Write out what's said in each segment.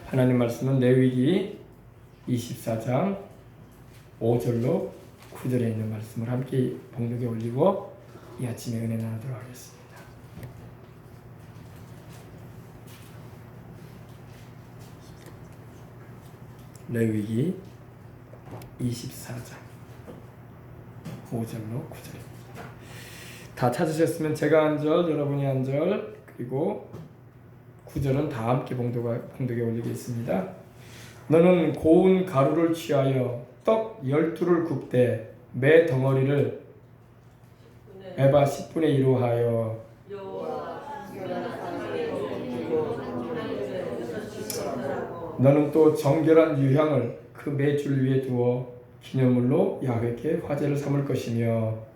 하나님 말씀은 레위기 24장 5절로 9절에 있는 말씀을 함께 봉독에 올리고 이 아침에 은혜 나누도록 하겠습니다. 레위기 24장 5절로 9절입니다. 다 찾으셨으면 제가 한 절, 여러분이 한 절, 그리고 9절은 다 함께 봉독에 올리겠습니다. 너는 고운 가루를 취하여 떡 12를 굽되 매 덩어리를 에바 10분의 1로 하여 너는 또 정결한 유향을 그 매 줄 위에 두어 기념물로 야훼께 화제를 삼을 것이며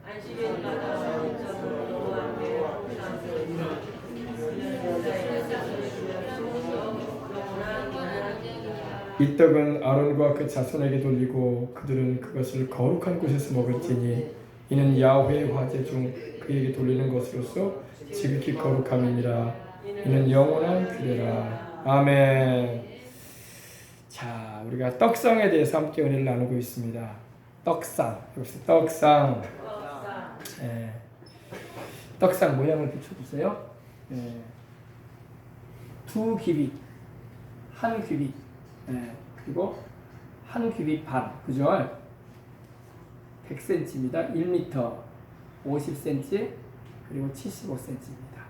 이 떡은 아론과 그 자손에게 돌리고 그들은 그것을 거룩한 곳에서 먹을지니 이는 야훼의 화제 중 그에게 돌리는 것으로서 지극히 거룩함이니라. 이는 영원한 규례라. 아멘. 자, 우리가 떡상에 대해서 함께 은혜를 나누고 있습니다. 떡상, 떡상. 예. 떡상 모양을 비춰주세요. 예. 두 귀빗, 한 귀빗, 예. 그리고 한 귀빗 반, 그죠? 100cm입니다. 1m, 50cm, 그리고 75cm입니다.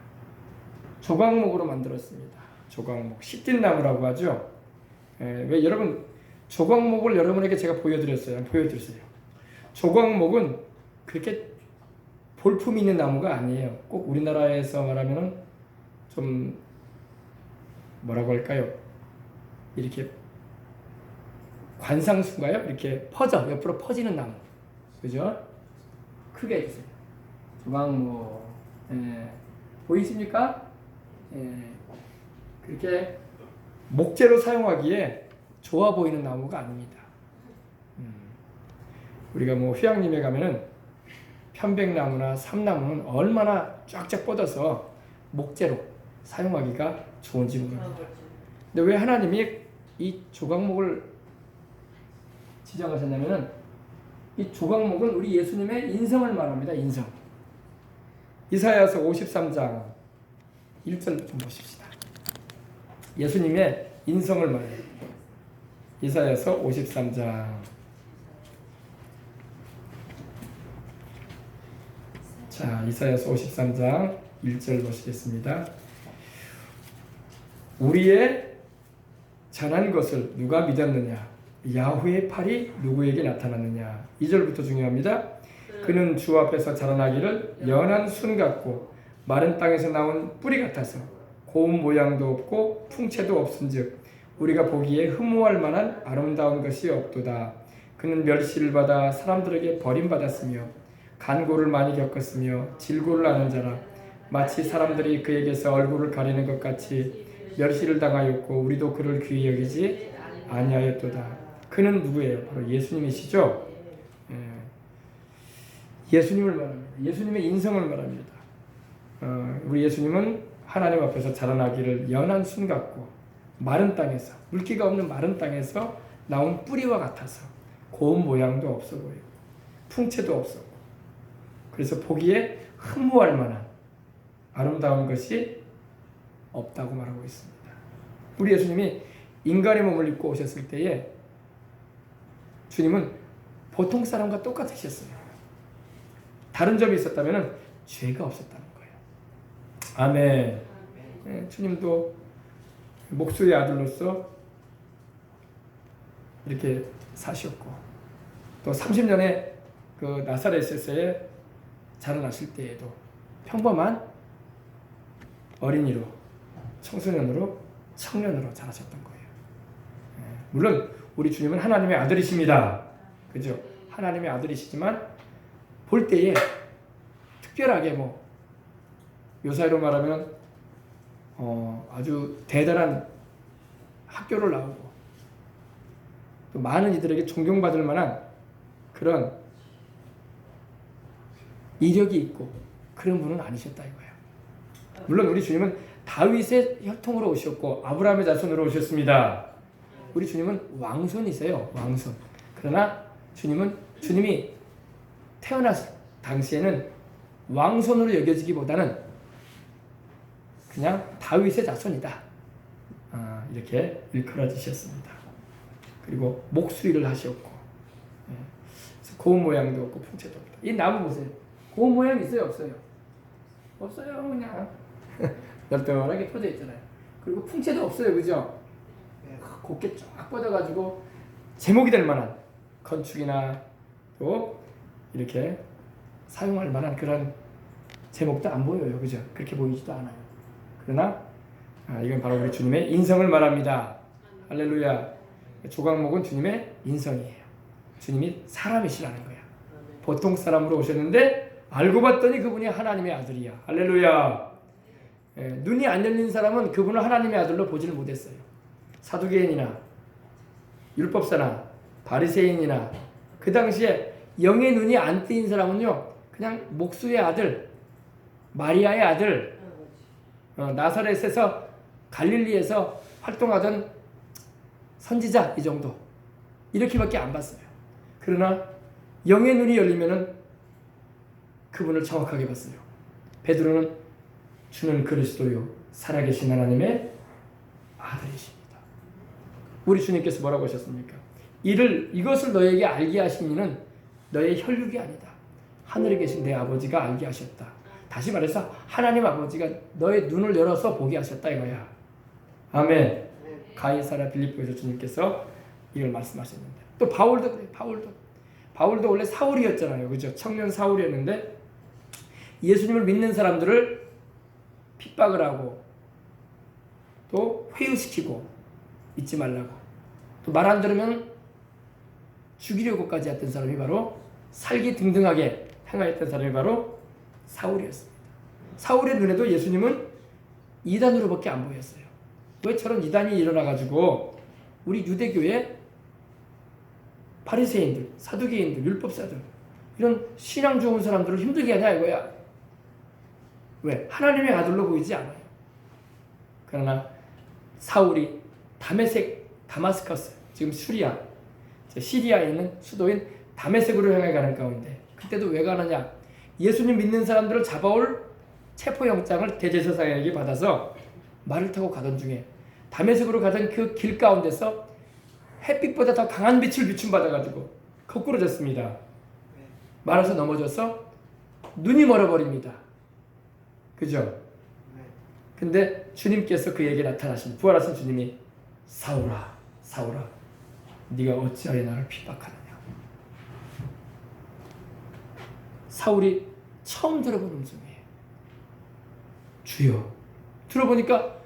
조각목으로 만들었습니다. 조각목, 시띠나무라고 하죠. 왜 여러분 조각목을 여러분에게 제가 보여드렸어요. 조각목은 그렇게 볼품 있는 나무가 아니에요. 꼭 우리나라에서 말하면은 좀 뭐라고 할까요? 이렇게 관상수인가요? 이렇게 옆으로 퍼지는 나무, 그죠? 크게 해주세요. 조각목, 보이십니까? 그렇게 목재로 사용하기에 좋아 보이는 나무가 아닙니다. 우리가 뭐 휴양림에 가면은 편백나무나 삼나무는 얼마나 쫙쫙 뻗어서 목재로 사용하기가 좋은지 모릅니다. 근데 왜 하나님이 이 조각목을 지정하셨냐면은 이 조각목은 우리 예수님의 인성을 말합니다. 인성. 이사야서 53장 1절 좀 보십시다. 예수님의 인성을 말해요. 이사야서 53장 자, 이사야서 53장 1절 보시겠습니다. 우리의 전한 것을 누가 믿었느냐? 야훼의 팔이 누구에게 나타났느냐? 2절부터 중요합니다. 그는 주 앞에서 자라나기를 연한 순 같고 마른 땅에서 나온 뿌리 같아서 고운 모양도 없고 풍채도 없은즉 우리가 보기에 흠모할 만한 아름다운 것이 없도다. 그는 멸시를 받아 사람들에게 버림받았으며 간고를 많이 겪었으며 질고를 아는 자라. 마치 사람들이 그에게서 얼굴을 가리는 것 같이 멸시를 당하였고 우리도 그를 귀히 여기지 아니하였도다. 그는 누구예요? 바로 예수님이시죠. 예수님을 말합니다. 예수님의 인성을 말합니다. 우리 예수님은 하나님 앞에서 자라나기를 연한 순 같고 마른 땅에서, 물기가 없는 마른 땅에서 나온 뿌리와 같아서 고운 모양도 없어 보이고 풍채도 없었고 그래서 보기에 흠모할 만한 아름다운 것이 없다고 말하고 있습니다. 우리 예수님이 인간의 몸을 입고 오셨을 때에 주님은 보통 사람과 똑같으셨어요. 다른 점이 있었다면 죄가 없었다는 거예요. 아멘. 주님도 목수의 아들로서 이렇게 사셨고 또 30년의 그 나사렛에서의 자라나실 때에도 평범한 어린이로, 청소년으로, 청년으로 자라셨던 거예요. 물론 우리 주님은 하나님의 아들이십니다. 그죠? 하나님의 아들이시지만 볼 때에 특별하게 요사이로 말하면 아주 대단한 학교를 나오고 또 많은 이들에게 존경받을 만한 그런 이력이 있고 그런 분은 아니셨다 이거예요. 물론 우리 주님은 다윗의 혈통으로 오셨고 아브라함의 자손으로 오셨습니다. 우리 주님은 왕손이세요. 왕손. 그러나 주님이 태어났을 당시에는 왕손으로 여겨지기보다는 그냥 다윗의 자손이다. 이렇게 일컬어지셨습니다. 그리고 목수일을 하셨고, 고운 모양도 없고 풍채도 없다. 이 나무 보세요. 고운 모양 있어요, 없어요? 없어요, 그냥 널널하게 퍼져 있잖아요. 그리고 풍채도 없어요, 그죠? 곱게 쫙 뻗어가지고 제목이 될 만한 건축이나 또 이렇게 사용할 만한 그런 제목도 안 보여요, 그죠? 그렇게 보이지도 않아요. 그러나 이건 바로 우리 주님의 인성을 말합니다. 할렐루야. 조각목은 주님의 인성이에요. 주님이 사람이시라는 거야. 보통 사람으로 오셨는데 알고 봤더니 그분이 하나님의 아들이야. 할렐루야. 눈이 안 열린 사람은 그분을 하나님의 아들로 보지를 못했어요. 사두개인이나 율법사나 바리새인이나 그 당시에 영의 눈이 안 뜨인 사람은요, 그냥 목수의 아들, 마리아의 아들, 나사렛에서 갈릴리에서 활동하던 선지자, 이 정도 이렇게밖에 안 봤어요. 그러나 영의 눈이 열리면은 그분을 정확하게 봤어요. 베드로는 주는 그리스도요 살아계신 하나님의 아들이십니다. 우리 주님께서 뭐라고 하셨습니까? 이것을 너에게 알게 하신 이는 너의 혈육이 아니다. 하늘에 계신 내 아버지가 알게 하셨다. 다시 말해서 하나님 아버지가 너의 눈을 열어서 보게 하셨다 이거야. 아멘. 가이사랴 빌립보에서 주님께서 이걸 말씀하셨는데, 또 바울도 그래요. 바울도 원래 사울이었잖아요, 그죠? 청년 사울이었는데 예수님을 믿는 사람들을 핍박을 하고 또 회유시키고 잊지 말라고, 또 말 안 들으면 죽이려고까지 했던 사람이 바로, 살기 등등하게 행하였던 사람이 바로 사울이었습니다. 사울의 눈에도 예수님은 이단으로밖에 안 보였어요. 왜 저런 이단이 일어나가지고 우리 유대교의 바리새인들, 사두개인들, 율법사들, 이런 신앙 좋은 사람들을 힘들게 하냐 이거야. 왜? 하나님의 아들로 보이지 않아요. 그러나 사울이 다마스커스, 지금 시리아에 있는 수도인 다메섹으로 향해 가는 가운데, 그때도 왜 가느냐? 예수님 믿는 사람들을 잡아올 체포영장을 대제사장에게 받아서 말을 타고 가던 중에 다메섹으로 가던 그 길 가운데서 햇빛보다 더 강한 빛을 비춤받아가지고 거꾸로 졌습니다. 말아서 넘어져서 눈이 멀어버립니다. 그죠? 근데 주님께서 그에게 나타나신, 부활하신 주님이 사울아, 사울아, 네가 어찌하여 나를 핍박하느냐. 사울이 처음 들어본 음성이에요. 주여. 들어보니까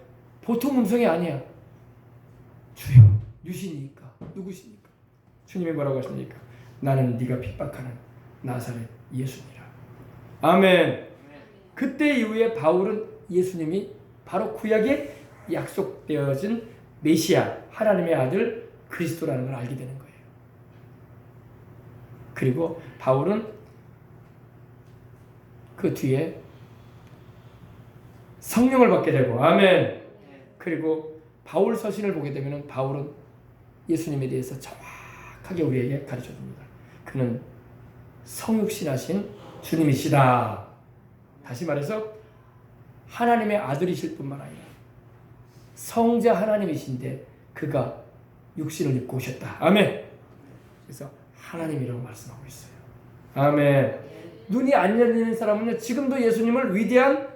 보통 음성이 아니야. 주여, 유신이니까 누구십니까? 주님이 뭐라고 하십니까? 나는 네가 핍박하는 나사렛 예수니라. 아멘. 그때 이후에 바울은 예수님이 바로 구약에 약속되어진 메시아, 하나님의 아들 그리스도라는 걸 알게 되는 거예요. 그리고 바울은 그 뒤에 성령을 받게 되고, 아멘. 그리고 바울 서신을 보게 되면 바울은 예수님에 대해서 정확하게 우리에게 가르쳐 줍니다. 그는 성육신하신 주님이시다. 다시 말해서 하나님의 아들이실 뿐만 아니라 성자 하나님이신데 그가 육신을 입고 오셨다. 아멘. 그래서 하나님이라고 말씀하고 있어요. 아멘. 눈이 안 열리는 사람은요, 지금도 예수님을 위대한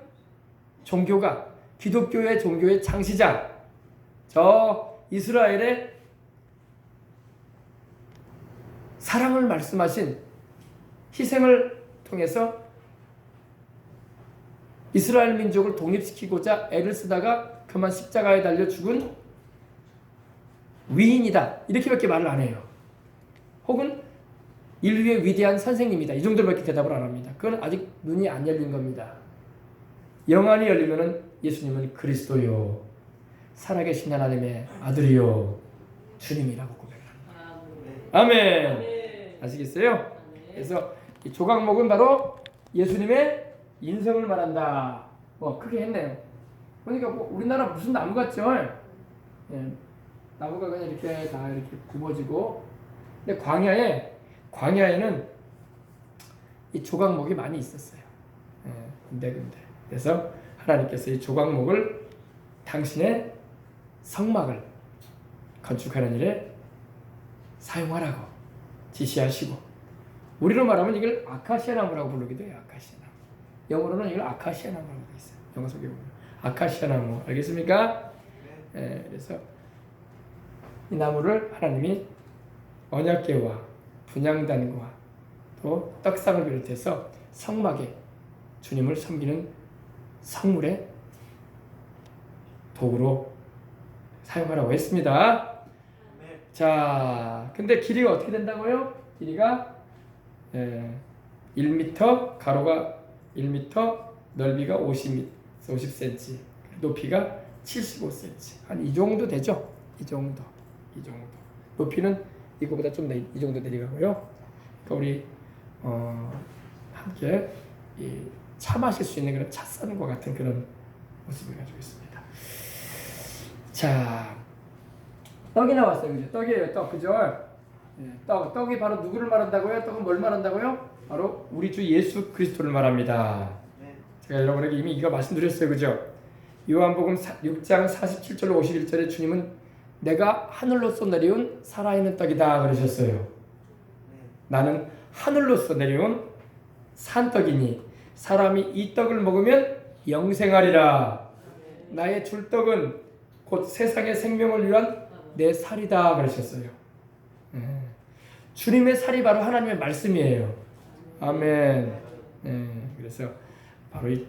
종교가, 기독교의 종교의 창시자, 저 이스라엘의 사랑을 말씀하신, 희생을 통해서 이스라엘 민족을 독립시키고자 애를 쓰다가 그만 십자가에 달려 죽은 위인이다, 이렇게밖에 말을 안 해요. 혹은 인류의 위대한 선생님이다, 이 정도밖에 대답을 안 합니다. 그건 아직 눈이 안 열린 겁니다. 영안이 열리면은 예수님은 그리스도요, 살아계신 하나님의 아들이요, 주님이라고 고백합니다. 아멘. 아시겠어요? 그래서 이 조각목은 바로 예수님의 인성을 말한다. 크게 했네요. 그러니까 뭐 우리나라 무슨 나무 같죠? 예, 나무가 그냥 이렇게 다 이렇게 굽어지고. 근데 광야에는 이 조각목이 많이 있었어요. 예, 근데 그래서 하나님께서 이 조각목을 당신의 성막을 건축하는 일에 사용하라고 지시하시고, 우리로 말하면 이걸 아카시아 나무라고 부르기도 해요. 아카시아 나무. 영어로는 이걸 아카시아 나무라고 되어 있어요. 영어 속에 보면 아카시아 나무. 알겠습니까? 예, 그래서 이 나무를 하나님이 언약궤와 분향단과 또 떡상을 비롯해서 성막에 주님을 섬기는 성물의 도구로 사용하라고 했습니다. 자, 근데 길이가 어떻게 된다고요? 길이가 1m, 가로가 1m, 넓이가 50cm, 높이가 75cm. 한 이 정도 되죠? 이 정도. 높이는 이거보다 좀 이 정도 내려가고요. 그러니까 우리 함께 차 마실 수 있는 그런 찻잔과 같은 그런 모습을 가지고 있습니다. 자, 떡이 나왔어요. 그죠? 떡이에요. 떡. 그죠? 네, 떡이 바로 누구를 말한다고요? 떡은 뭘 말한다고요? 바로 우리 주 예수 그리스도를 말합니다. 제가 여러분에게 이미 이거 말씀드렸어요. 그죠? 요한복음 6장 47절로 51절에 주님은 내가 하늘로서 내려온 살아있는 떡이다 그러셨어요. 나는 하늘로서 내려온 산떡이니 사람이 이 떡을 먹으면 영생하리라. 나의 줄 떡은 곧 세상의 생명을 위한 내 살이다 그러셨어요. 주님의 살이 바로 하나님의 말씀이에요. 아멘. 그래서 바로 이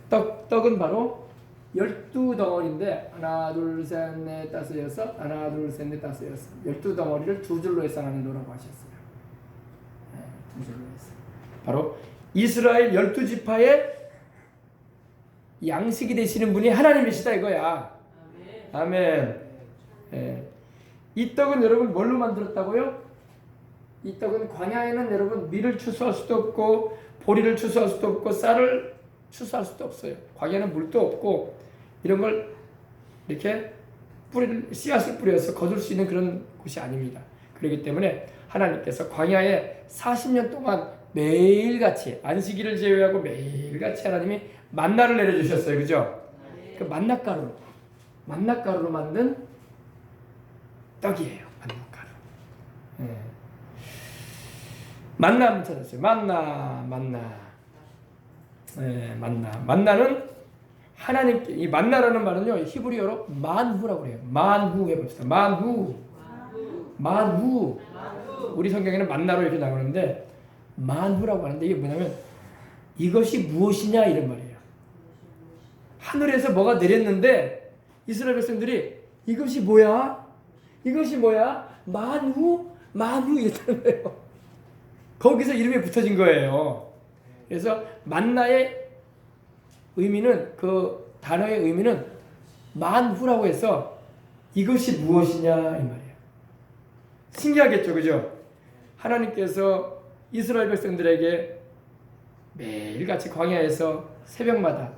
떡은 바로 12덩어리인데 하나 둘셋넷 다섯 여섯, 하나 둘셋넷 다섯 여섯, 12덩어리를 두 줄로 해서 나눈다고 하셨어요. 두 줄로 해서 바로 이스라엘 12지파의 양식이 되시는 분이 하나님이시다 이거야. 아멘. 이 떡은 여러분 뭘로 만들었다고요? 이 떡은 광야에는 여러분 밀을 추수할 수도 없고 보리를 추수할 수도 없고 쌀을 추수할 수도 없어요. 광야는 물도 없고 이런 걸 이렇게 씨앗을 뿌려서 거둘 수 있는 그런 곳이 아닙니다. 그렇기 때문에 하나님께서 광야에 40년 동안 매일같이 안식일을 제외하고 매일같이 하나님이 만나를 내려주셨어요. 그죠? 그 만나가루로 만든 떡이에요. 만나가루. 만나 한번 찾았어요. 만나는 하나님께, 이 만나라는 말은요 히브리어로 만후라고 해요. 만후 해봅시다. 만후. 우리 성경에는 만나로 이렇게 나오는데 만후라고 하는데 이게 뭐냐면 이것이 무엇이냐 이런 말이에요. 하늘에서 뭐가 내렸는데 이스라엘 백성들이 이것이 뭐야? 만후 이랬다는 거예요. 거기서 이름이 붙어진 거예요. 그래서 만나의 의미는, 그 단어의 의미는 만후라고 해서 이것이 무엇이냐 이 말이에요. 신기하겠죠, 그죠? 하나님께서 이스라엘 백성들에게 매일같이 광야에서 새벽마다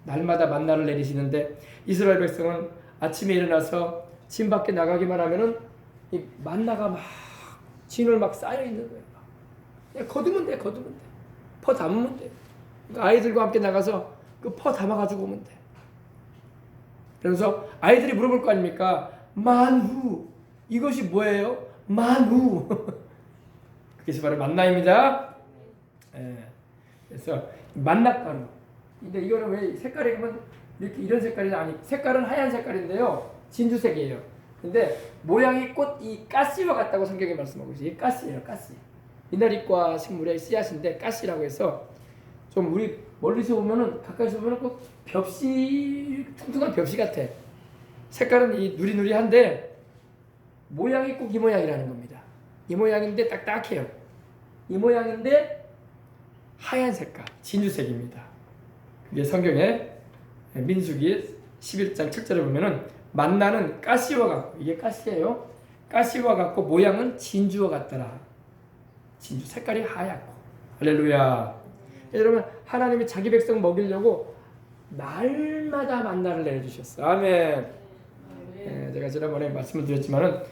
날마다 만나를 내리시는데 이스라엘 백성은 아침에 일어나서 진 밖에 나가기만 하면은 이 만나가 막 진을 막 쌓여 있는 거예요. 그냥 거두면 돼. 퍼 담으면 돼. 그러니까 아이들과 함께 나가서 그 퍼 담아가지고 오면 돼. 그래서 아이들이 물어볼 거 아닙니까? 만후. 이것이 뭐예요? 만후. 그것이 바로 만나입니다. 그래서 만나가루. 근데 이거는 왜 색깔이 보면 이렇게 이런 색깔이 아니, 색깔은 하얀 색깔인데요. 진주색이에요. 근데 모양이 꽃 이 가시와 같다고 성경에 말씀하고 있어요. 이게 가시예요, 가시. 미나리과 식물의 씨앗인데 가시라고 해서 좀 우리 멀리서 보면은 가까이서 보면은 꼭 벽시 퉁퉁한 벽시 같아. 색깔은 이 누리누리한데 모양이 꼭 이 모양이라는 겁니다. 이 모양인데 딱딱해요. 이 모양인데 하얀 색깔, 진주색입니다. 이게 성경에 민수기 11장 7절에 보면은 만나는 가시와 같고, 이게 가시예요. 가시와 같고 모양은 진주와 같더라. 진주 색깔이 하얗고. 할렐루야. 여러분, 하나님이 자기 백성 먹이려고 날마다 만나를 내려주셨어. 아멘. 제가 지난번에 말씀을 드렸지만은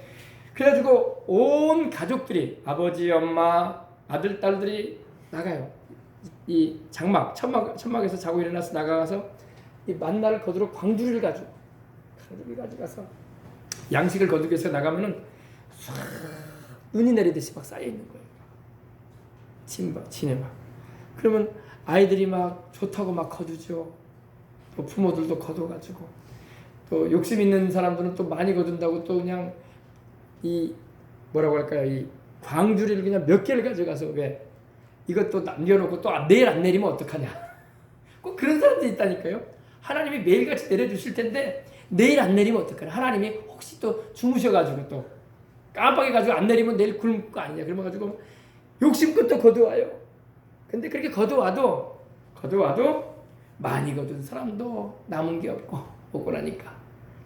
그래가지고 온 가족들이 아버지, 엄마, 아들, 딸들이 나가요. 이 장막, 천막에서 자고 일어나서 나가서 이 만나를 거두러 광주리를 가져가서 양식을 거두기 위해서 나가면은 唰 눈이 내리듯이 막 쌓여 있는 거예요. 진에 막. 그러면 아이들이 막 좋다고 막 거두죠. 또 부모들도 거둬가지고 또 욕심 있는 사람들은 또 많이 거둔다고 또 그냥 이 뭐라고 할까요? 이 광주리를 그냥 몇 개를 가져가서 왜 이것도 남겨놓고 또 내일 안 내리면 어떡하냐? 꼭 그런 사람들이 있다니까요. 하나님이 매일같이 내려주실 텐데 내일 안 내리면 어떡하냐? 하나님이 혹시 또 주무셔가지고 또 깜빡해가지고 안 내리면 내일 굶을 거 아니냐? 그러면가지고 욕심껏 또 거두어요. 근데 그렇게 거두어와도 많이 거둔 사람도 남은 게 없고 나니까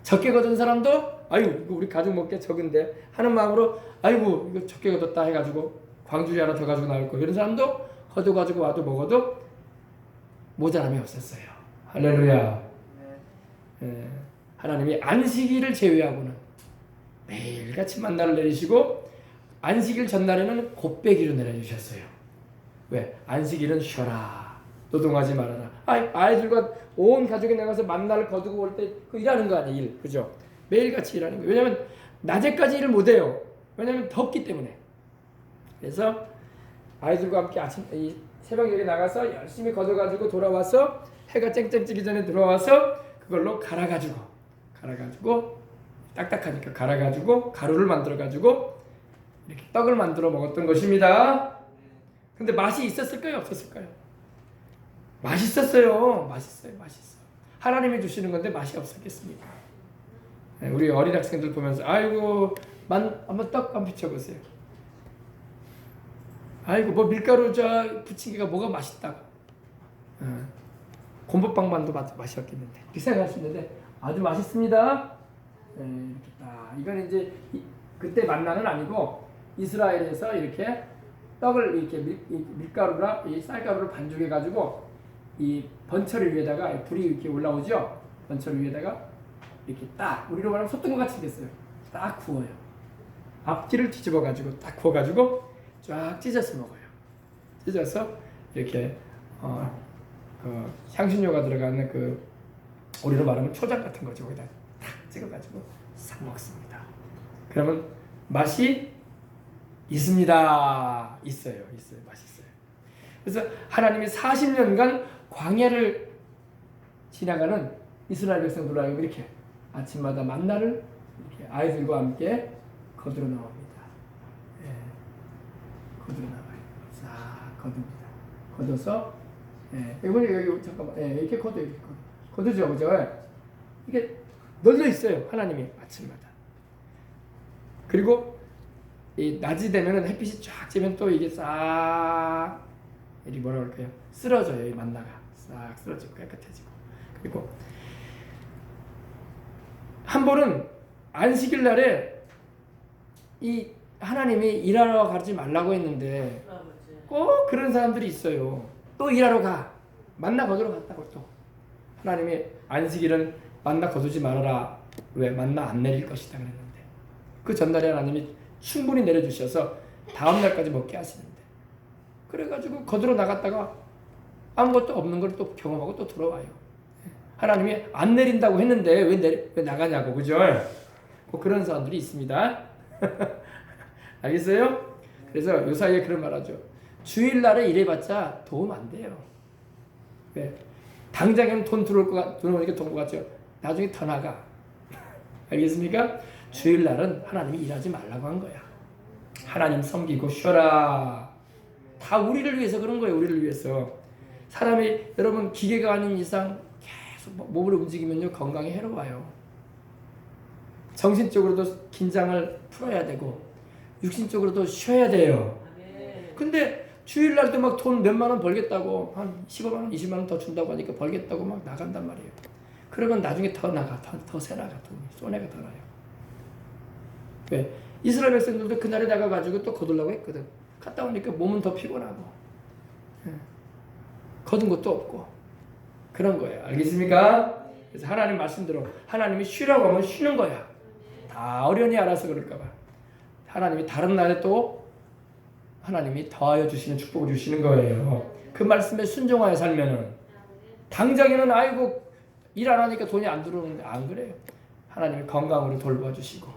적게 거둔 사람도 아이고 이거 우리 가족 먹기에 적은데 하는 마음으로 아이고 이거 적게 거뒀다 해가지고 광주리 하나 더 가지고 나올 거 이런 사람도 거둬가지고 와도 먹어도 모자람이 없었어요. 할렐루야. 하나님이 안식일을 제외하고는 매일같이 만나를 내리시고 안식일 전날에는 곱배기로 내려주셨어요. 왜? 안식일은 쉬어라. 노동하지 말아라. 아이들과 온 가족이 나가서 만나를 거두고 올 때 그 일하는 거 아니에요. 일. 그죠? 매일같이 일하는 거예요. 왜냐하면 낮에까지 일을 못해요. 왜냐하면 덥기 때문에. 그래서 아이들과 함께 이 새벽에 나가서 열심히 거둬가지고 돌아와서 해가 쨍쨍 뜨기 전에 들어와서 그걸로 갈아가지고 딱딱하니까 갈아가지고 가루를 만들어가지고 이렇게 떡을 만들어 먹었던 것입니다. 근데 맛이 있었을까요? 없었을까요? 맛있었어요. 맛있어요. 하나님이 주시는 건데 맛이 없었겠습니까? 우리 어린 학생들 보면서 아이고 한번 떡 한번 비춰보세요. 아이고 뭐 밀가루 부침개가 뭐가 맛있다고. 곰보빵만도 맛이 없겠는데 이렇게 생각할 수 있는데 아주 맛있습니다. 이렇게 딱 이건 이제 그때 만나는 아니고 이스라엘에서 이렇게 떡을 이렇게 밀가루랑 이 쌀가루를 반죽해 가지고 이 번철을 위에다가 불이 이렇게 올라오죠. 번철 위에다가 이렇게 딱 우리로 말하면 소뚜껑 같이 됐어요. 딱 구워요. 앞뒤를 뒤집어 가지고 딱 구워 가지고 쫙 찢어서 먹어요. 찢어서 이렇게 향신료가 들어가는 그 우리로 말하면 초장 같은 거죠. 거기다 딱 찍어 가지고 싹 먹습니다. 그러면 맛이 있습니다. 있어요. 맛있어요. 그래서 하나님이 40년간 광야를 지나가는 이스라엘 백성들 하여금 이렇게 아침마다 만나를 이렇게 아이들과 함께 거두러 나옵니다. 거두러 나와요. 싹 거둡니다. 거둬서 여기 잠깐만 이렇게 거두죠, 그죠? 이게 널려 있어요. 하나님이 아침마다. 그리고 이 낮이 되면은 햇빛이 쫙 쬐면 또 이게 싹 이 뭐라 그럴까요? 쓰러져요. 이 만나가 싹 쓰러지고 깨끗해지고. 그리고 한 번은 안식일 날에 이 하나님이 일하러 가지 말라고 했는데 꼭 그런 사람들이 있어요. 또 일하러 가. 만나 거두러 갔다고 또. 하나님이 안식일은 만나 거두지 말아라. 왜? 만나 안 내릴 것이다 그랬는데 그 전날에 하나님이 충분히 내려주셔서 다음 날까지 먹게 하시는데 그래가지고 거두러 나갔다가 아무것도 없는 걸 또 경험하고 또 돌아와요. 하나님이 안 내린다고 했는데 왜 나가냐고, 그죠? 뭐 그런 사람들이 있습니다. 알겠어요? 그래서 요 사이에 그런 말하죠. 주일날에 일해봤자 도움 안 돼요. 왜? 당장에는 돈 들어오니까 돈 같죠. 나중에 더 나가. 알겠습니까? 주일날은 하나님이 일하지 말라고 한 거야. 하나님 섬기고 쉬어라. 다 우리를 위해서 그런 거예요. 우리를 위해서. 사람이 여러분 기계가 아닌 이상 계속 몸을 움직이면요 건강에 해로워요. 정신적으로도 긴장을 풀어야 되고 육신적으로도 쉬어야 돼요. 근데 주일날도 막 돈 몇만 원 벌겠다고 한 15만 원, 20만 원 더 준다고 하니까 벌겠다고 막 나간단 말이에요. 그러면 나중에 더 나가, 더 새나가, 손해가 더 나요. 왜? 이스라엘 백성들도 그날에 나가가지고 또 거두려고 했거든. 갔다 오니까 몸은 더 피곤하고 거둔 것도 없고 그런 거예요. 알겠습니까? 그래서 하나님 말씀대로 하나님이 쉬라고 하면 쉬는 거야. 다 어련히 알아서 그럴까 봐. 하나님이 다른 날에 또 하나님이 더하여 주시는 축복을 주시는 거예요. 그 말씀에 순종하여 살면은 당장에는 아이고 일 안 하니까 돈이 안 들어오는데 안 그래요. 하나님이 건강으로 돌봐주시고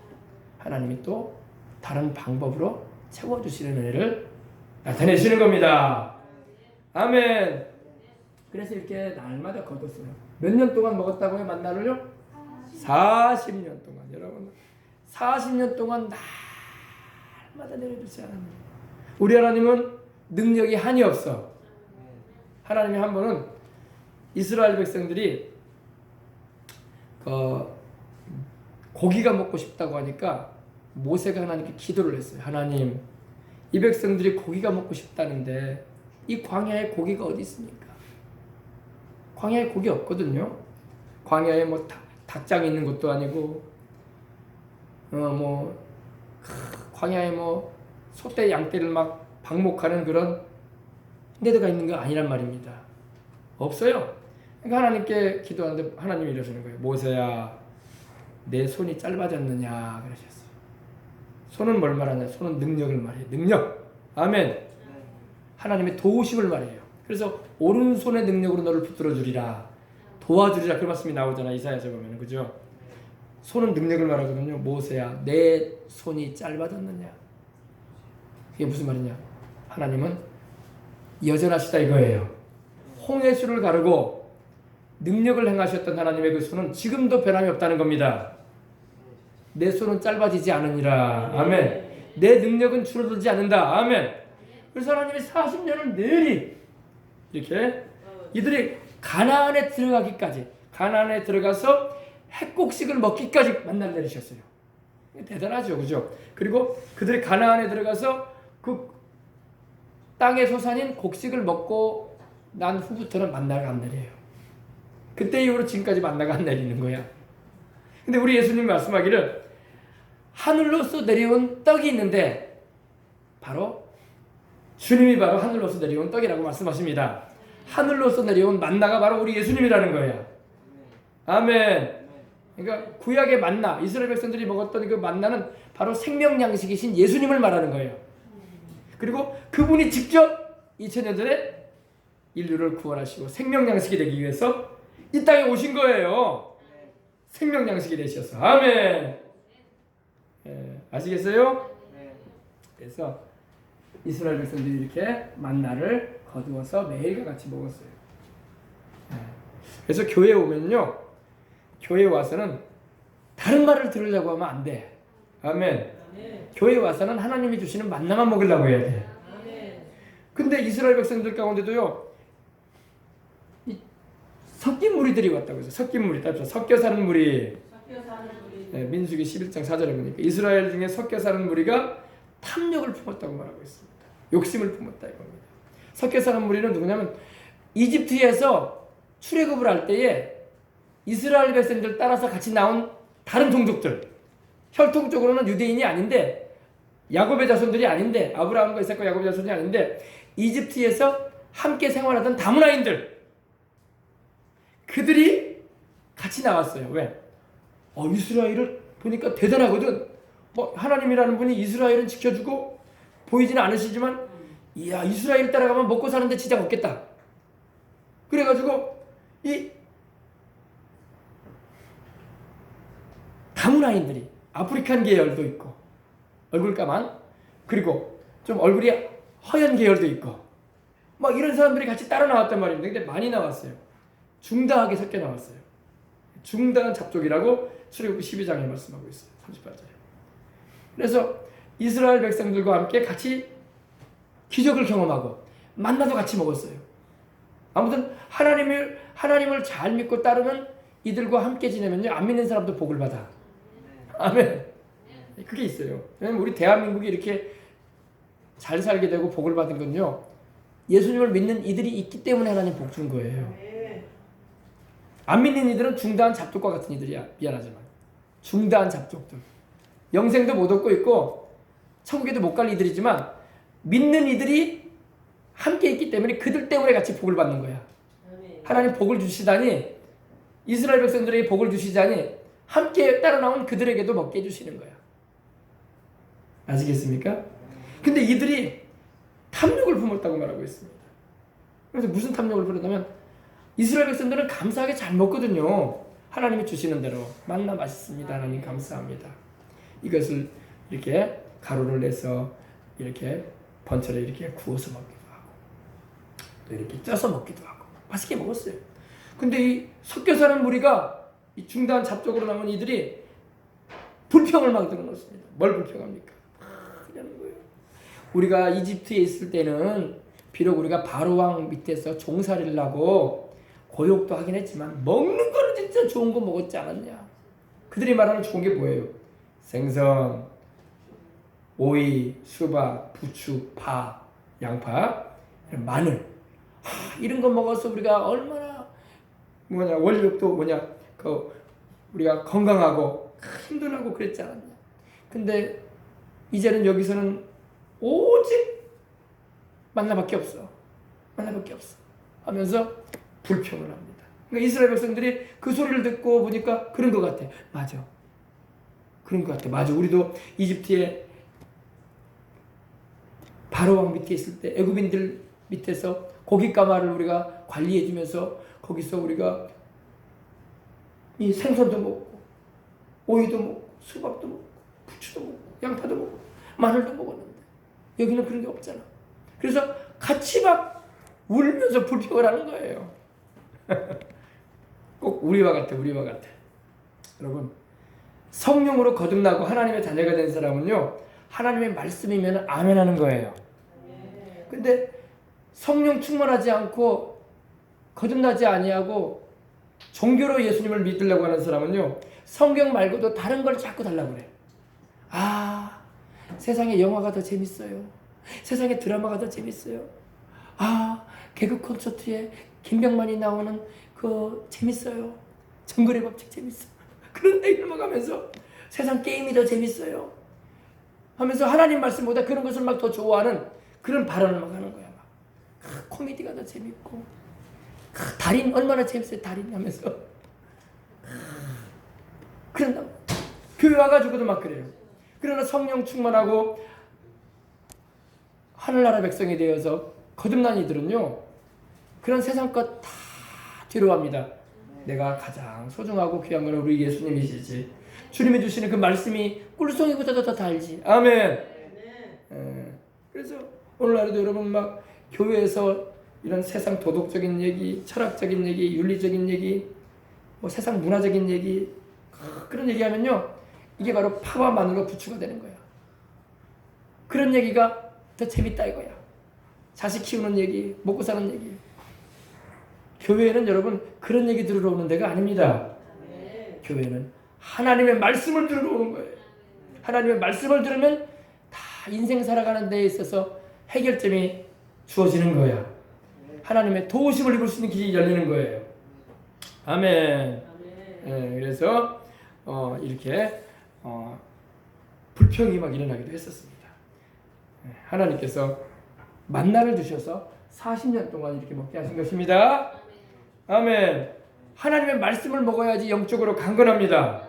하나님이 또 다른 방법으로 채워주시는 은혜를 나타내시는 겁니다. 아멘. 그래서 이렇게 날마다 거뒀어요. 몇 년 동안 먹었다고요? 만나를요? 40년 동안. 여러분 40년 동안 날마다 내려주세요. 하나님. 우리 하나님은 능력이 한이 없어. 하나님이 한 번은 이스라엘 백성들이 고기가 먹고 싶다고 하니까 모세가 하나님께 기도를 했어요. 하나님, 이 백성들이 고기가 먹고 싶다는데 이 광야에 고기가 어디 있습니까? 광야에 고기 없거든요. 광야에 뭐 닭장이 있는 것도 아니고 광야에 뭐 소떼 양떼를 막 방목하는 그런 데가 있는 거 아니란 말입니다. 없어요. 그러니까 하나님께 기도하는데 하나님이 이러시는 거예요. 모세야, 내 손이 짧아졌느냐 그러셨어요. 손은 뭘 말하냐? 손은 능력을 말해요. 능력. 아멘. 하나님의 도우심을 말해요. 그래서 오른손의 능력으로 너를 붙들어 주리라, 도와주리라, 그 말씀이 나오잖아. 이사야서 보면, 그죠? 손은 능력을 말하거든요. 모세야, 내 손이 짧아졌느냐? 그게 무슨 말이냐? 하나님은 여전하시다 이거예요. 홍해수를 가르고 능력을 행하셨던 하나님의 그 손은 지금도 변함이 없다는 겁니다. 내 손은 짧아지지 않으니라. 아멘. 내 능력은 줄어들지 않는다. 아멘. 그래서 하나님이 40년을 내리 이렇게 이들이 가나안에 들어가기까지, 가나안에 들어가서 핵곡식을 먹기까지 만나를 내리셨어요. 대단하죠, 그죠? 그리고 그들이 가나안에 들어가서 그 땅의 소산인 곡식을 먹고 난 후부터는 만나가 안 내려요. 그때 이후로 지금까지 만나가 안 내리는 거야. 근데 우리 예수님 말씀하기를 하늘로서 내려온 떡이 있는데 바로 주님이 바로 하늘로서 내려온 떡이라고 말씀하십니다. 하늘로서 내려온 만나가 바로 우리 예수님이라는 거예요. 아멘. 그러니까 구약의 만나, 이스라엘 백성들이 먹었던 그 만나는 바로 생명 양식이신 예수님을 말하는 거예요. 그리고 그분이 직접 2000년 전에 인류를 구원하시고 생명 양식이 되기 위해서 이 땅에 오신 거예요. 생명 양식이 되셔서. 아멘. 아시겠어요? 그래서 이스라엘 백성들이 이렇게 만나를 거두어서 매일과 같이 먹었어요. 그래서 교회에 오면요, 교회에 와서는 다른 말을 들으려고 하면 안 돼. 아멘. 교회에 와서는 하나님이 주시는 만나만 먹으려고 해야 돼. 근데 이스라엘 백성들 가운데도요, 이 섞인 무리들이 왔다고 해서, 섞인 무리, 섞여 사는 무리. 민수기 11장 4절에 보니까 이스라엘 중에 섞여 사는 무리가 탐욕을 품었다고 말하고 있습니다. 욕심을 품었다 이겁니다. 섞여 사는 무리는 누구냐면 이집트에서 출애굽을 할 때에 이스라엘 백성들 따라서 같이 나온 다른 종족들, 혈통적으로는 유대인이 아닌데, 야곱의 자손들이 아닌데, 아브라함과 이삭과 야곱의 자손이 아닌데 이집트에서 함께 생활하던 다문화인들, 그들이 같이 나왔어요. 왜? 이스라엘을 보니까 대단하거든. 하나님이라는 분이 이스라엘은 지켜주고 보이지는 않으시지만, 이야, 이스라엘 따라가면 먹고 사는데 지장 없겠다. 그래가지고 이 다문화인들이, 아프리칸 계열도 있고 얼굴 까만, 그리고 좀 얼굴이 허연 계열도 있고 막 이런 사람들이 같이 따라 나왔단 말입니다. 근데 많이 나왔어요. 중다하게 섞여 나왔어요. 중다한 잡족이라고 출애굽기 12장에 말씀하고 있어요. 38절에. 그래서 이스라엘 백성들과 함께 같이 기적을 경험하고 만나도 같이 먹었어요. 아무튼 하나님을 잘 믿고 따르면 이들과 함께 지내면요, 안 믿는 사람도 복을 받아. 아멘. 그게 있어요. 왜냐면 우리 대한민국이 이렇게 잘 살게 되고 복을 받은 건요, 예수님을 믿는 이들이 있기 때문에 하나님 복 준 거예요. 안 믿는 이들은 중다한 잡족과 같은 이들이야. 미안하지만 중다한 잡족들, 영생도 못 얻고 있고 천국에도 못 갈 이들이지만 믿는 이들이 함께 있기 때문에 그들 때문에 같이 복을 받는 거야. 하나님 복을 주시다니, 이스라엘 백성들에게 복을 주시자니 함께 따라 나온 그들에게도 먹게 해주시는 거야. 아시겠습니까? 근데 이들이 탐욕을 품었다고 말하고 있습니다. 그래서 무슨 탐욕을 품었냐면 이스라엘 백성들은 감사하게 잘 먹거든요. 하나님이 주시는 대로 만나 맛있습니다. 하나님 감사합니다. 이것을 이렇게 가루를 내서 이렇게 번철에 이렇게 구워서 먹기도 하고 또 이렇게 쪄서 먹기도 하고 맛있게 먹었어요. 근데 이 섞여 사는 무리가 이 중단 잡적으로 남은 이들이 불평을 막 들어놓습니다. 뭘 불평합니까? 그러는 거예요. 우리가 이집트에 있을 때는 비록 우리가 바로왕 밑에서 종살이를 하고 고욕도 하긴 했지만 먹는 거는 진짜 좋은 거 먹었지 않았냐. 그들이 말하는 좋은 게 뭐예요? 생선, 오이, 수박, 부추, 파, 양파, 마늘, 이런 거 먹어서 우리가 얼마나 원력도 우리가 건강하고 힘들하고 그랬지 않았냐. 근데 이제는 여기서는 오직 만나밖에 없어. 만나밖에 없어 하면서 불평을 합니다. 그러니까 이스라엘 백성들이 그 소리를 듣고 보니까 그런 것 같아. 맞아. 그런 것 같아. 맞아. 우리도 이집트에 바로왕 밑에 있을 때 애굽인들 밑에서 고깃가마를 우리가 관리해주면서 거기서 우리가 이 생선도 먹고 오이도 먹고 수박도 먹고 부추도 먹고 양파도 먹고 마늘도 먹었는데 여기는 그런 게 없잖아. 그래서 같이 막 울면서 불평을 하는 거예요. 꼭 우리와 같아. 여러분, 성령으로 거듭나고 하나님의 자녀가 된 사람은요, 하나님의 말씀이면 아멘 하는 거예요. 근데 성령 충만하지 않고 거듭나지 아니하고 종교로 예수님을 믿으려고 하는 사람은요, 성경 말고도 다른 걸 자꾸 달라고 그래. 세상에 영화가 더 재밌어요. 세상에 드라마가 더 재밌어요. 개그 콘서트에 김병만이 나오는 그 재밌어요. 정글의 법칙 재밌어. 그런 얘기를 막 하면서 세상 게임이 더 재밌어요 하면서 하나님 말씀보다 그런 것을 막 더 좋아하는 그런 발언을 막 하는 거야. 코미디가 더 재밌고 달인 얼마나 재밌어요. 달인 하면서 그런다고. 교회 와가지고도 막 그래요. 그러나 성령 충만하고 하늘나라 백성이 되어서 거듭난 이들은요, 그런 세상 것 다 뒤로 합니다. 내가 가장 소중하고 귀한 건 우리 예수님이시지. 주님이 주시는 그 말씀이 꿀송이보다도 더 달지. 아멘. 그래서 오늘날에도 여러분 막 교회에서 이런 세상 도덕적인 얘기, 철학적인 얘기, 윤리적인 얘기, 뭐 세상 문화적인 얘기, 그런 얘기하면요, 이게 바로 파와 마늘과 부추가 되는 거야. 그런 얘기가 더 재밌다 이거야. 자식 키우는 얘기, 먹고 사는 얘기. 교회에는 여러분 그런 얘기 들으러 오는 데가 아닙니다. 교회는 하나님의 말씀을 들으러 오는 거예요. 하나님의 말씀을 들으면 다 인생 살아가는 데에 있어서 해결점이 주어지는 거야. 하나님의 도우심을 입을 수 있는 길이 열리는 거예요. 아멘. 그래서 이렇게 불평이 막 일어나기도 했었습니다. 하나님께서 만나를 주셔서 40년 동안 이렇게 먹게 하신 것입니다. 아멘. 하나님의 말씀을 먹어야지 영적으로 강건합니다.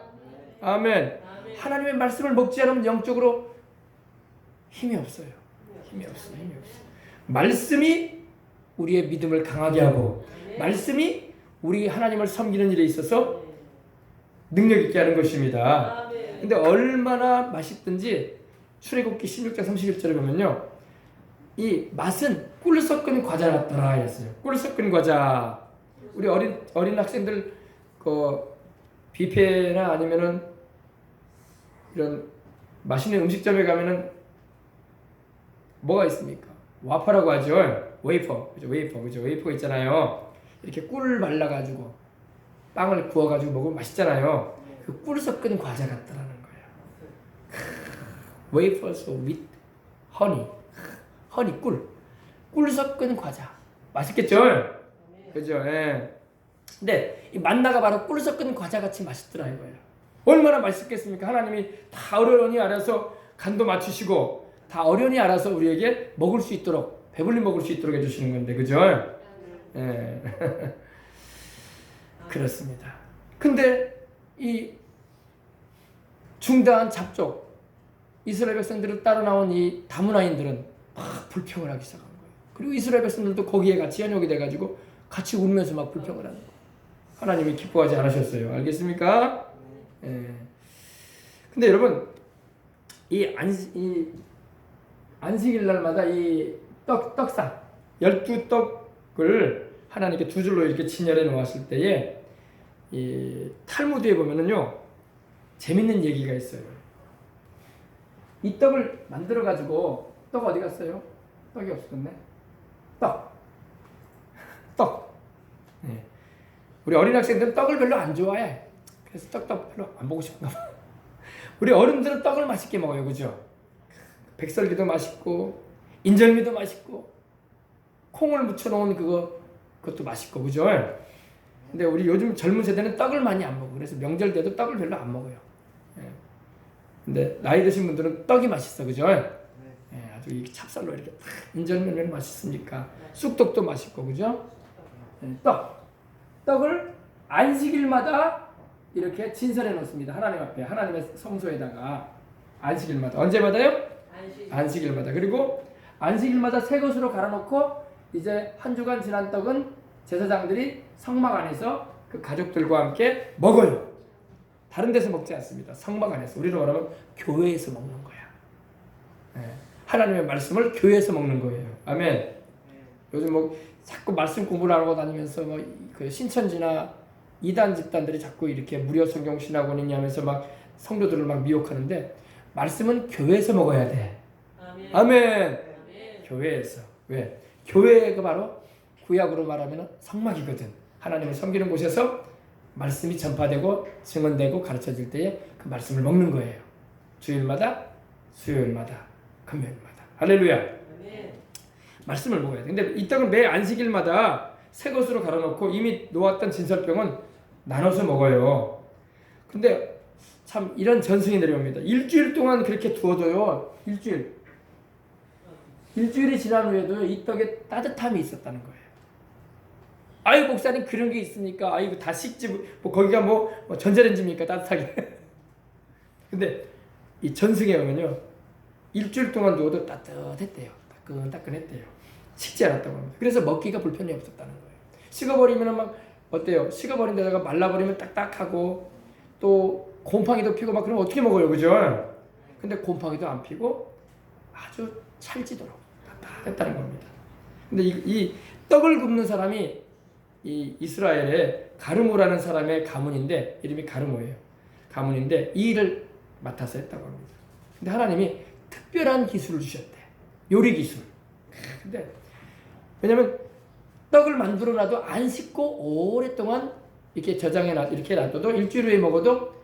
아멘. 하나님의 말씀을 먹지 않으면 영적으로 힘이 없어요. 힘이 없어. 말씀이 우리의 믿음을 강하게 하고, 말씀이 우리 하나님을 섬기는 일에 있어서 능력 있게 하는 것입니다. 근데 얼마나 맛있든지 출애굽기 16장 31절에 보면요, 이 맛은 꿀 섞은 과자 같더라 했어요. 꿀 섞은 과자. 우리 어린 학생들 그 뷔페나 아니면은 이런 맛있는 음식점에 가면은 뭐가 있습니까? 와퍼라고 하죠. 웨이퍼. 그죠? 웨이퍼 있잖아요. 이렇게 꿀을 발라가지고 빵을 구워가지고 먹으면 맛있잖아요. 그 꿀 섞은 과자 같다라는 거예요. 웨이퍼스 with 허니 꿀 섞은 과자 맛있겠죠? 그죠? 근데 이 만나가 바로 꿀 섞은 과자 같이 맛있더라 이거예요. 얼마나 맛있겠습니까? 하나님이 다 어련히 알아서 간도 맞추시고 다 어련히 알아서 우리에게 먹을 수 있도록, 배불리 먹을 수 있도록 해주시는 건데, 그죠? 그렇습니다. 근데 이 중다한 잡족 이스라엘 백성들을 따라 나온 이 다문화인들은 막 불평을 하기 시작한 거예요. 그리고 이스라엘 백성들도 거기에 같이 현혹이 돼가지고 같이 울면서 막 불평을 하는 거예요. 하나님이 기뻐하지 않으셨어요. 알겠습니까? 예. 근데 여러분 이 안식일 날마다 이 떡상 12떡을 하나님께 두 줄로 이렇게 진열해 놓았을 때에 이 탈무드에 보면은요 재밌는 얘기가 있어요. 이 떡을 만들어 가지고 떡 어디 갔어요? 떡이 없어졌네. 떡. 네. 우리 어린 학생들은 떡을 별로 안 좋아해. 그래서 떡 별로 안 보고 싶나 봐. 우리 어른들은 떡을 맛있게 먹어요, 그죠? 백설기도 맛있고 인절미도 맛있고 콩을 묻혀놓은 그것도 맛있고, 그죠? 근데 우리 요즘 젊은 세대는 떡을 많이 안 먹어. 그래서 명절 때도 떡을 별로 안 먹어요. 예. 근데 나이 드신 분들은 떡이 맛있어, 그죠? 예, 아주 이 찹쌀로 이렇게 인절미는 맛있으니까 쑥떡도 맛있고, 그죠? 예, 떡을 안식일마다 이렇게 진설해 놓습니다. 하나님 앞에, 하나님의 성소에다가 안식일마다. 언제마다요? 안식일마다. 그리고 안식일마다 새 것으로 갈아놓고 이제 한 주간 지난 떡은 제사장들이 성막 안에서 그 가족들과 함께 먹어요. 다른 데서 먹지 않습니다. 성막 안에서. 우리로 말하면 교회에서 먹는 거야. 네. 하나님의 말씀을 교회에서 먹는 거예요. 아멘. 요즘 뭐 자꾸 말씀 공부를 하고 다니면서 뭐 그 신천지나 이단 집단들이 자꾸 이렇게 무료 성경 신학원이냐 하면서 막 성도들을 막 미혹하는데 말씀은 교회에서 먹어야 돼. 아멘. 아멘. 교회에서. 왜? 교회가 바로 구약으로 말하면 성막이거든. 하나님을 섬기는 곳에서 말씀이 전파되고 증언되고 가르쳐질 때에 그 말씀을 먹는 거예요. 주일마다, 수요일마다, 금요일마다. 할렐루야. 아멘. 말씀을 먹어야 돼. 근데 이 떡은 매 안식일마다 새 것으로 갈아놓고 이미 놓았던 진설병은 나눠서 먹어요. 근데 참 이런 전승이 내려옵니다. 일주일 동안 그렇게 두어둬요. 일주일이 지난 후에도 이 떡에 따뜻함이 있었다는 거예요. 아유 목사님 그런 게 있습니까? 아이고 다 식지 뭐 거기가 뭐 전자레인지입니까 따뜻하게. 근데 이 전승에 오면요 일주일 동안 두어도 따뜻했대요. 따끈따끈했대요. 식지 않았다고 합니다. 그래서 먹기가 불편이 없었다는 거예요. 식어버리면 막 어때요? 식어버린 데다가 말라버리면 딱딱하고 또 곰팡이도 피고 막 그러면 어떻게 먹어요, 그죠? 근데 곰팡이도 안 피고 아주 찰지도록 따뜻했다는 겁니다. 근데 이 떡을 굽는 사람이 이 이스라엘의 가르모라는 사람의 가문인데 이름이 가르모예요. 가문인데 이 일을 맡아서 했다고 합니다. 근데 하나님이 특별한 기술을 주셨대. 요리 기술. 근데 왜냐면 떡을 만들어 놔도 안 씻고 오랫동안 이렇게 저장해 놔 이렇게 놔둬도 일주일 후에 먹어도